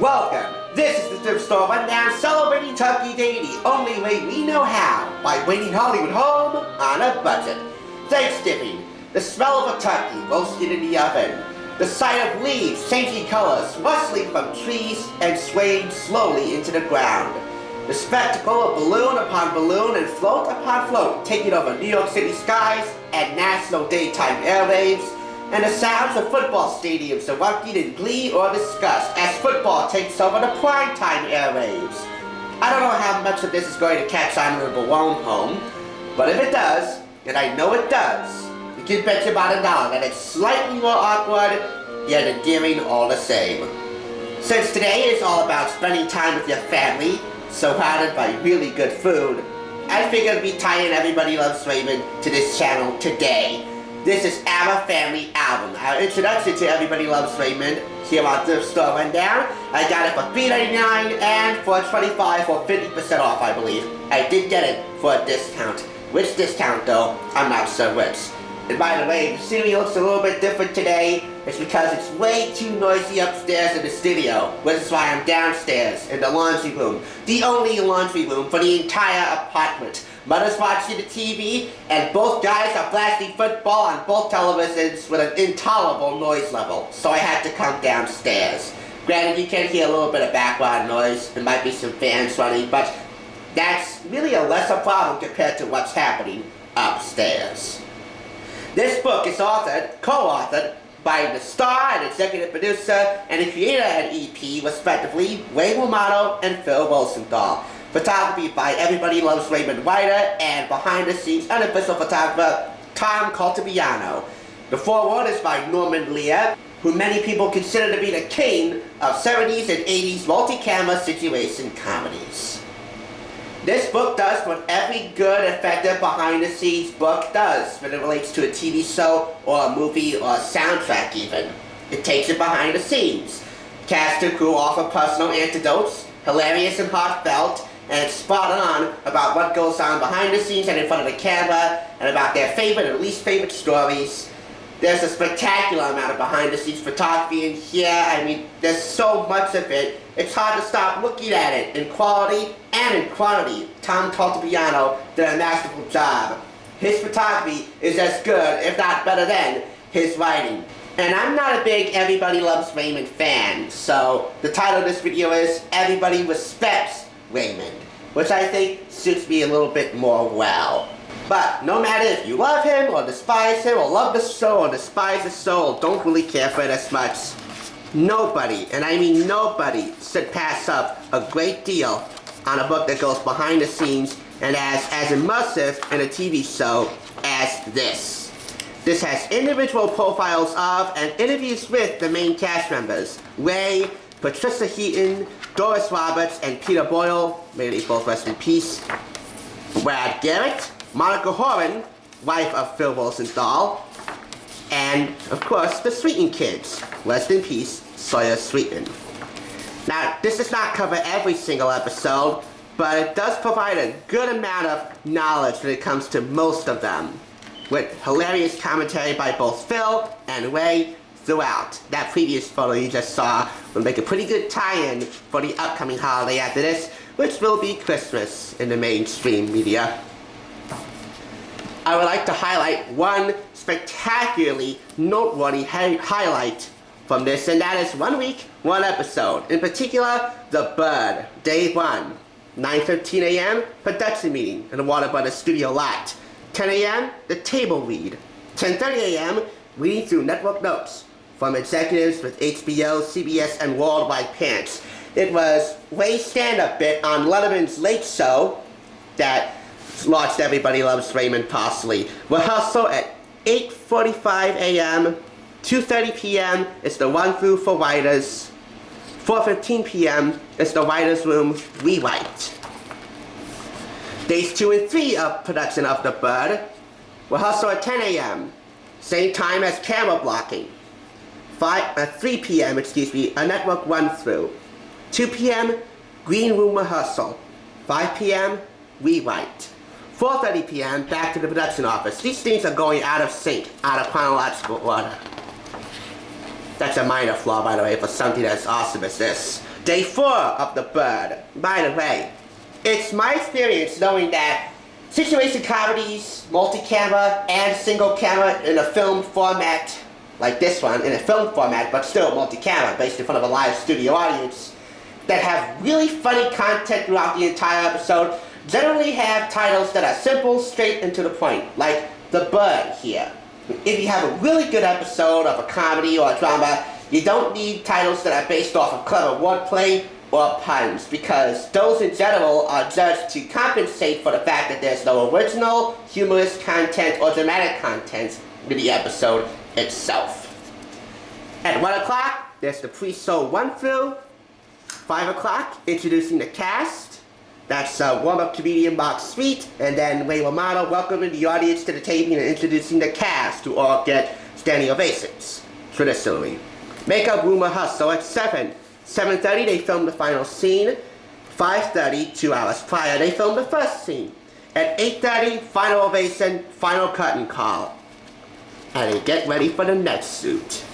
Welcome! This is the Thrift Store Rundown, celebrating Turkey Day the only way we know how, by bringing Hollywood home on a budget. Thanksgiving, the smell of a turkey roasted in the oven, the sight of leaves changing colors, rustling from trees and swaying slowly into the ground, the spectacle of balloon upon balloon and float upon float taking over New York City skies and national daytime airwaves, and the sounds of football stadiums erupting in glee or disgust as football takes over the primetime airwaves. I don't know how much of this is going to catch on in the Barone home, but if it does, and I know it does, you can bet you about $1 that it's slightly more awkward, yet endearing all the same. Since today is all about spending time with your family, surrounded by really good food, I figured we'd tie in Everybody Loves Raymond to this channel today. This is our family album, our introduction to Everybody Loves Raymond here on Thrift Store Rundown. I got it for $3.99 and for $25 or 50% off, I believe. I did get it for a discount. Which discount though, I'm not sure which. And by the way, the studio looks a little bit different today. It's because it's way too noisy upstairs in the studio, which is why I'm downstairs in the laundry room. The only laundry room for the entire apartment. Mother's watching the TV, and both guys are blasting football on both televisions with an intolerable noise level, so I had to come downstairs. Granted, you can hear a little bit of background noise, there might be some fans running, but that's really a lesser problem compared to what's happening upstairs. This book is co-authored by the star and executive producer and the creator and EP, respectively, Ray Romero and Phil Rosenthal. Photography by Everybody Loves Raymond writer and behind-the-scenes unofficial photographer Tom Caltabiano. The foreword is by Norman Lear, who many people consider to be the king of 70s and 80s multi-camera situation comedies. This book does what every good, effective behind-the-scenes book does when it relates to a TV show or a movie or a soundtrack even. It takes it behind the scenes. Cast and crew offer personal anecdotes, hilarious and heartfelt, and it's spot on about what goes on behind the scenes and in front of the camera, and about their favorite and least favorite stories. There's a spectacular amount of behind the scenes photography in here. I mean, there's so much of it, it's hard to stop looking at it in quality and in quantity. Tom Caltabiano did a masterful job. His photography is as good, if not better than, his writing. And I'm not a big Everybody Loves Raymond fan, so the title of this video is Everybody Respects Raymond, which I think suits me a little bit more well. But no matter if you love him or despise him or love the show or despise the show or don't really care for it as much, nobody, and I mean nobody, should pass up a great deal on a book that goes behind the scenes and as immersive in a TV show as this. This has individual profiles of and interviews with the main cast members, Ray, Patricia Heaton, Doris Roberts, and Peter Boyle, may they both rest in peace, Brad Garrett, Monica Horan, wife of Phil Rosenthal, and, of course, the Sweeten kids, rest in peace, Sawyer Sweeten. Now, this does not cover every single episode, but it does provide a good amount of knowledge when it comes to most of them, with hilarious commentary by both Phil and Ray throughout. That previous photo you just saw will make a pretty good tie-in for the upcoming holiday after this, which will be Christmas in the mainstream media. I would like to highlight one spectacularly noteworthy highlight from this, and that is 1 week, 1 episode. In particular, The Bird, Day 1. 9:15 a.m., production meeting in the Warner Brothers studio lot. 10 a.m., the table read. 10:30 a.m., reading through network notes from executives with HBO, CBS, and Worldwide Pants. It was Ray's stand-up bit on Letterman's Late Show that launched Everybody Loves Raymond partially. Rehearsal at 8:45 a.m., 2:30 p.m. is the run-through for writers. 4:15 p.m. is the writer's room rewrite. Days 2 and 3 of production of The Bird. Rehearsal at 10 a.m., same time as camera blocking. 3 p.m., a network run-through. 2 p.m., green room rehearsal. 5 p.m., rewrite. 4:30 p.m., back to the production office. These things are going out of sync, out of chronological order. That's a minor flaw, by the way, for something as awesome as this. Day 4 of The Bird. By the way, it's my experience knowing that situation comedies, multi-camera, and single camera in a film format, like this one, in a film format, but still multi-camera, based in front of a live studio audience, that have really funny content throughout the entire episode, generally have titles that are simple, straight, and to the point, like The Bird here. If you have a really good episode of a comedy or a drama, you don't need titles that are based off of clever wordplay or puns, because those in general are judged to compensate for the fact that there's no original, humorous content or dramatic content in the episode itself. At 1 o'clock, there's the pre-show run-through. 5 o'clock, introducing the cast. That's warm-up comedian Mark Sweet, and then Ray Romero welcoming the audience to the table and introducing the cast, who all get standing ovations, traditionally. Makeup room rehearsal at 7. 7:30, they film the final scene. 5:30, 2 hours prior, they film the first scene. At 8:30, final ovation, final curtain call. And they get ready for the next shoot.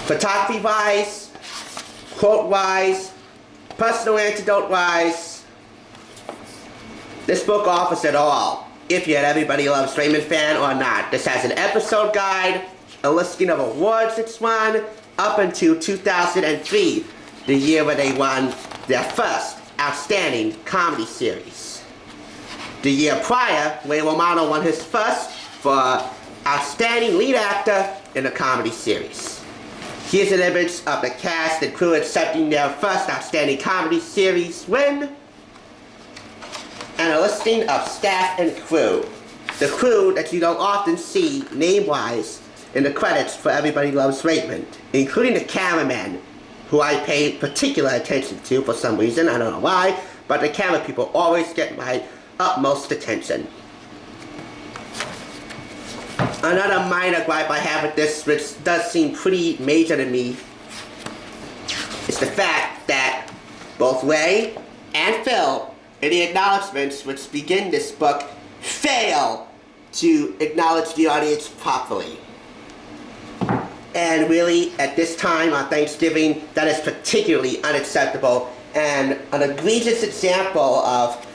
Photography-wise, quote-wise, personal anecdote-wise, this book offers it all, if you're an Everybody Loves Raymond fan or not. This has an episode guide, a listing of awards it's won, up until 2003, the year where they won their first Outstanding Comedy Series. The year prior, Ray Romano won his first for Outstanding Lead Actor in a Comedy Series. Here's an image of the cast and crew accepting their first Outstanding Comedy Series win, and a listing of staff and crew. The crew that you don't often see name-wise in the credits for Everybody Loves Raymond, including the cameraman, who I paid particular attention to for some reason, I don't know why, but the camera people always get my utmost attention. Another minor gripe I have with this, which does seem pretty major to me, is the fact that both Ray and Phil, in the acknowledgments which begin this book, fail to acknowledge the audience properly. And really, at this time on Thanksgiving, that is particularly unacceptable and an egregious example of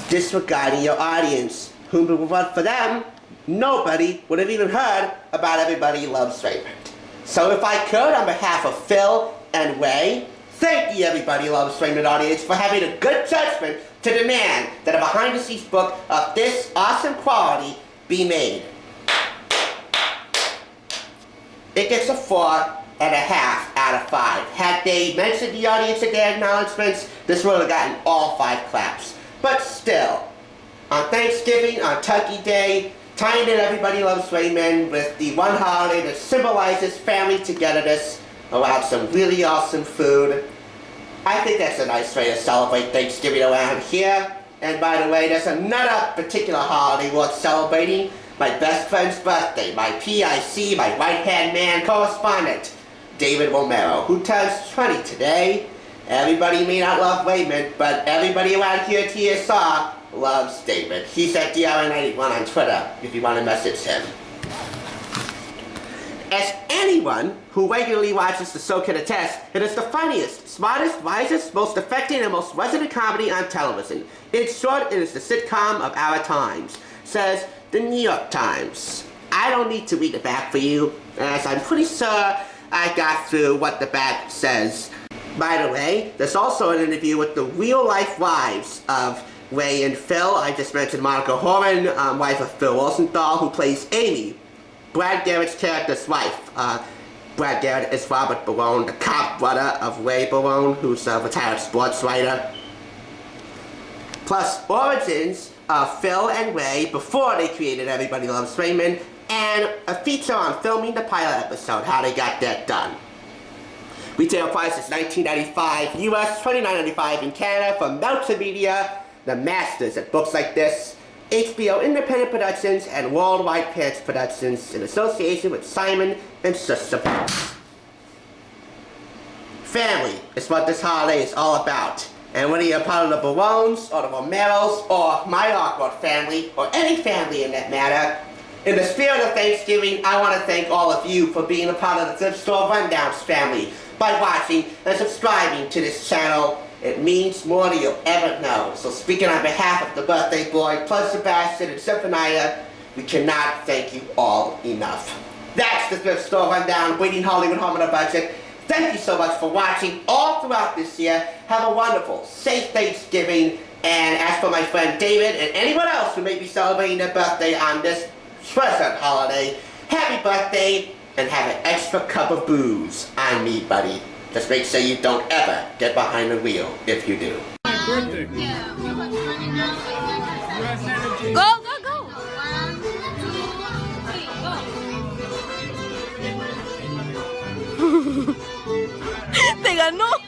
disregarding your audience, whom for them, nobody would have even heard about Everybody Loves Raymond. So if I could, on behalf of Phil and Ray, thank the Everybody Loves Raymond audience for having a good judgment to demand that a behind-the-scenes book of this awesome quality be made. It gets a 4.5 out of 5. Had they mentioned the audience in their acknowledgments, this would have gotten all 5 claps. But still, on Thanksgiving, on Turkey Day, tying in Everybody Loves Raymond with the one holiday that symbolizes family togetherness around some really awesome food, I think that's a nice way to celebrate Thanksgiving around here. And by the way, there's another particular holiday worth celebrating. My best friend's birthday, my PIC, my right-hand man correspondent, David Romero, who turns 20 today. Everybody may not love Raymond, but everybody around here at TSR loves David. He's at DRN91 on Twitter, if you want to message him. As anyone who regularly watches the show can attest, it is the funniest, smartest, wisest, most affecting, and most resonant comedy on television. In short, it is the sitcom of our times, says the New York Times. I don't need to read the back for you, as I'm pretty sure I got through what the back says. By the way, there's also an interview with the real-life wives of Ray and Phil. I just mentioned Monica Horan, wife of Phil Rosenthal, who plays Amy, Brad Garrett's character's wife. Brad Garrett is Robert Barone, the cop brother of Ray Barone, who's a retired sports writer. Plus, origins of Phil and Ray before they created Everybody Loves Raymond, and a feature on filming the pilot episode, how they got that done. Retail price is $19.95 US, $29.95 in Canada from Meltzer Media, the masters at books like this, HBO Independent Productions, and Worldwide Pants Productions in association with Simon & Schuster Books. Family is what this holiday is all about. And whether you're part of the Barones, or the Romeros, or my awkward family, or any family in that matter, In the spirit of Thanksgiving, I want to thank all of you for being a part of the Thrift Store Rundown family by watching and subscribing to this channel. It means more than you'll ever know. So speaking on behalf of the birthday boy, plus Sebastian and Zephaniah, we cannot thank you all enough. That's the Thrift Store Rundown, bringing Hollywood home on a budget. Thank you so much for watching all throughout this year. Have a wonderful, safe Thanksgiving. And as for my friend David and anyone else who may be celebrating their birthday on this present holiday, happy birthday, and have an extra cup of booze on me, buddy. Just make sure you don't ever get behind the wheel if you do. Birthday. Go! Te ganó.